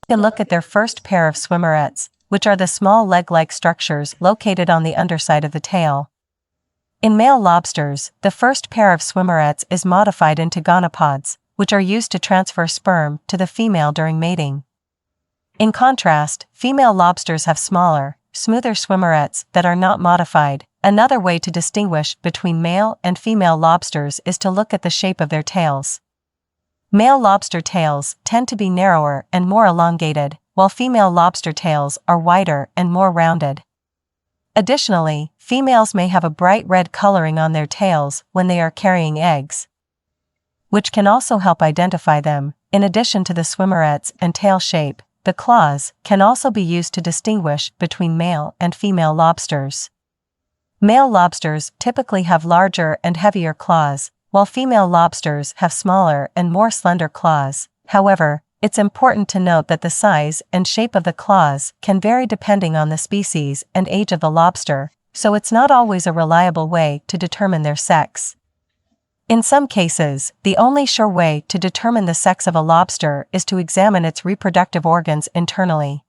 Take a look at their first pair of swimmerets, which are the small leg-like structures located on the underside of the tail. In male lobsters, the first pair of swimmerets is modified into gonopods, which are used to transfer sperm to the female during mating. In contrast, female lobsters have smaller, smoother swimmerets that are not modified. Another way to distinguish between male and female lobsters is to look at the shape of their tails. Male lobster tails tend to be narrower and more elongated, while female lobster tails are wider and more rounded. Additionally, females may have a bright red coloring on their tails when they are carrying eggs, which can also help identify them. In addition to the swimmerets and tail shape, the claws can also be used to distinguish between male and female lobsters. Male lobsters typically have larger and heavier claws, while female lobsters have smaller and more slender claws. However, it's important to note that the size and shape of the claws can vary depending on the species and age of the lobster, so it's not always a reliable way to determine their sex. In some cases, the only sure way to determine the sex of a lobster is to examine its reproductive organs internally.